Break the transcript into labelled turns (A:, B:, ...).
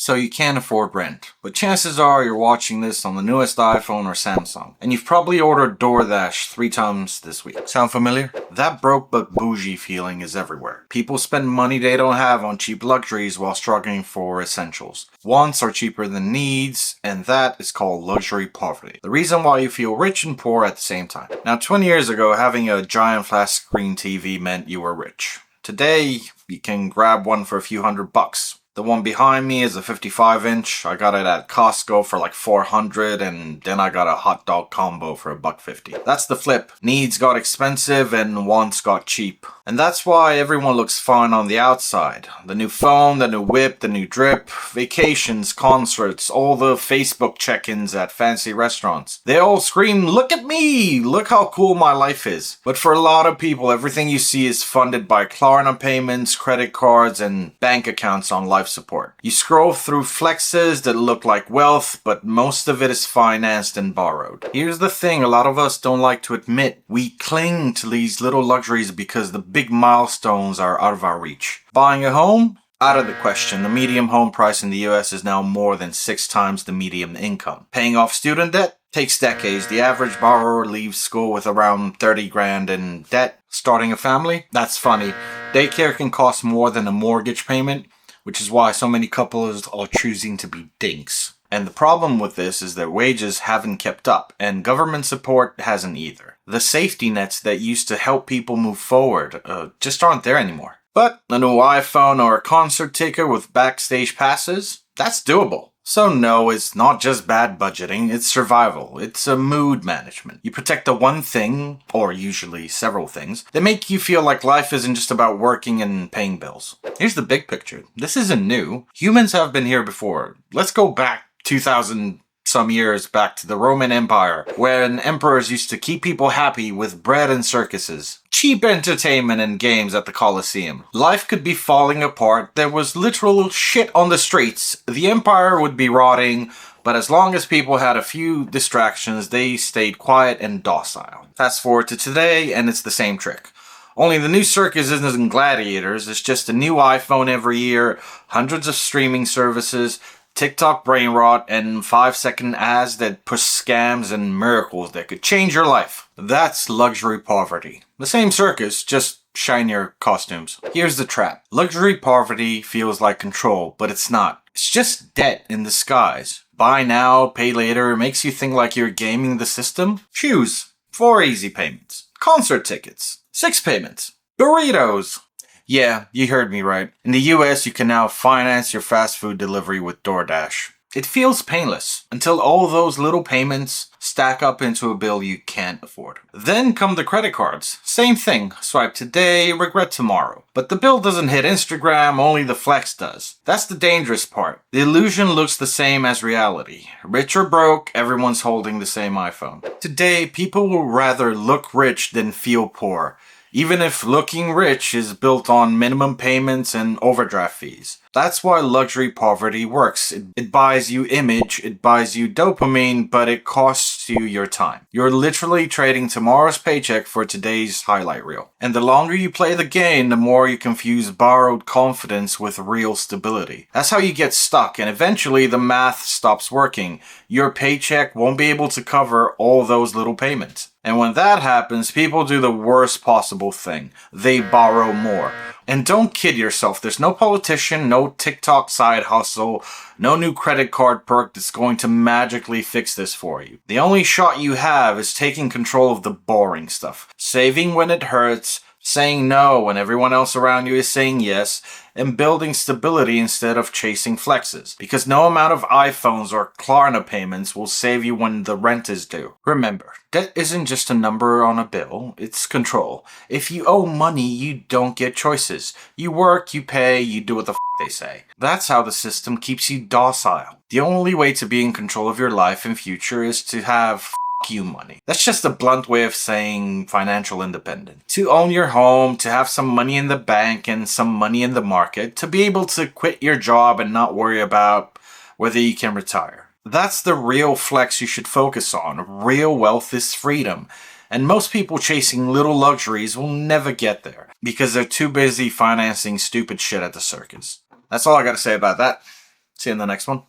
A: so you can't afford rent. But chances are you're watching this on the newest iPhone or Samsung, and you've probably ordered DoorDash 3 times this week. Sound familiar? That broke but bougie feeling is everywhere. People spend money they don't have on cheap luxuries while struggling for essentials. Wants are cheaper than needs, and that is called luxury poverty. The reason why you feel rich and poor at the same time. Now, 20 years ago, having a giant flat screen TV meant you were rich. Today, you can grab one for a few $100. The one behind me is a 55-inch. I got it at Costco for like $400, and then I got a hot dog combo for $1.50. That's the flip. Needs got expensive and wants got cheap. And that's why everyone looks fine on the outside. The new phone, the new whip, the new drip, vacations, concerts, all the Facebook check-ins at fancy restaurants. They all scream, "Look at me! Look how cool my life is." But for a lot of people, everything you see is funded by Klarna payments, credit cards, and bank accounts on life support. You scroll through flexes that look like wealth, but most of it is financed and borrowed. Here's the thing a lot of us don't like to admit. We cling to these little luxuries because the big milestones are out of our reach. Buying a home? Out of the question. The median home price in the US is now more than 6 times the median income. Paying off student debt? Takes decades. The average borrower leaves school with around 30 grand in debt. Starting a family? That's funny. Daycare can cost more than a mortgage payment, which is why so many couples are choosing to be dinks. And the problem with this is that wages haven't kept up, and government support hasn't either. The safety nets that used to help people move forward just aren't there anymore. But a new iPhone or a concert ticket with backstage passes? That's doable. So no, it's not just bad budgeting, it's survival. It's a mood management. You protect the one thing, or usually several things, that make you feel like life isn't just about working and paying bills. Here's the big picture. This isn't new. Humans have been here before. Let's go back 2,000 some years back to the Roman Empire, when emperors used to keep people happy with bread and circuses. Cheap entertainment and games at the Colosseum. Life could be falling apart, there was literal shit on the streets, the empire would be rotting, but as long as people had a few distractions, they stayed quiet and docile. Fast forward to today, and it's the same trick. Only the new circus isn't gladiators, it's just a new iPhone every year, hundreds of streaming services, TikTok brain rot, and 5-second ads that push scams and miracles that could change your life. That's luxury poverty. The same circus, just shinier costumes. Here's the trap. Luxury poverty feels like control, but it's not. It's just debt in disguise. Buy now, pay later makes you think like you're gaming the system. Shoes, 4 easy payments. Concert tickets, 6 payments. Burritos. Yeah, you heard me right. In the US, you can now finance your fast food delivery with DoorDash. It feels painless until all those little payments stack up into a bill you can't afford. Then come the credit cards. Same thing. Swipe today, regret tomorrow. But the bill doesn't hit Instagram, only the flex does. That's the dangerous part. The illusion looks the same as reality. Rich or broke, everyone's holding the same iPhone. Today, people will rather look rich than feel poor, even if looking rich is built on minimum payments and overdraft fees. That's why luxury poverty works. It buys you image, it buys you dopamine, but it costs you your time. You're literally trading tomorrow's paycheck for today's highlight reel. And the longer you play the game, the more you confuse borrowed confidence with real stability. That's how you get stuck, and eventually the math stops working. Your paycheck won't be able to cover all those little payments. And when that happens, people do the worst possible thing. They borrow more. And don't kid yourself, there's no politician, no TikTok side hustle, no new credit card perk that's going to magically fix this for you. The only shot you have is taking control of the boring stuff. Saving when it hurts, saying no when everyone else around you is saying yes, and building stability instead of chasing flexes. Because no amount of iPhones or Klarna payments will save you when the rent is due. Remember, debt isn't just a number on a bill, it's control. If you owe money, you don't get choices. You work, you pay, you do what the they say. That's how the system keeps you docile. The only way to be in control of your life and future is to have you money. That's just a blunt way of saying financial independence. To own your home, to have some money in the bank and some money in the market, to be able to quit your job and not worry about whether you can retire. That's the real flex you should focus on. Real wealth is freedom. And most people chasing little luxuries will never get there because they're too busy financing stupid shit at the circus. That's all I gotta say about that. See you in the next one.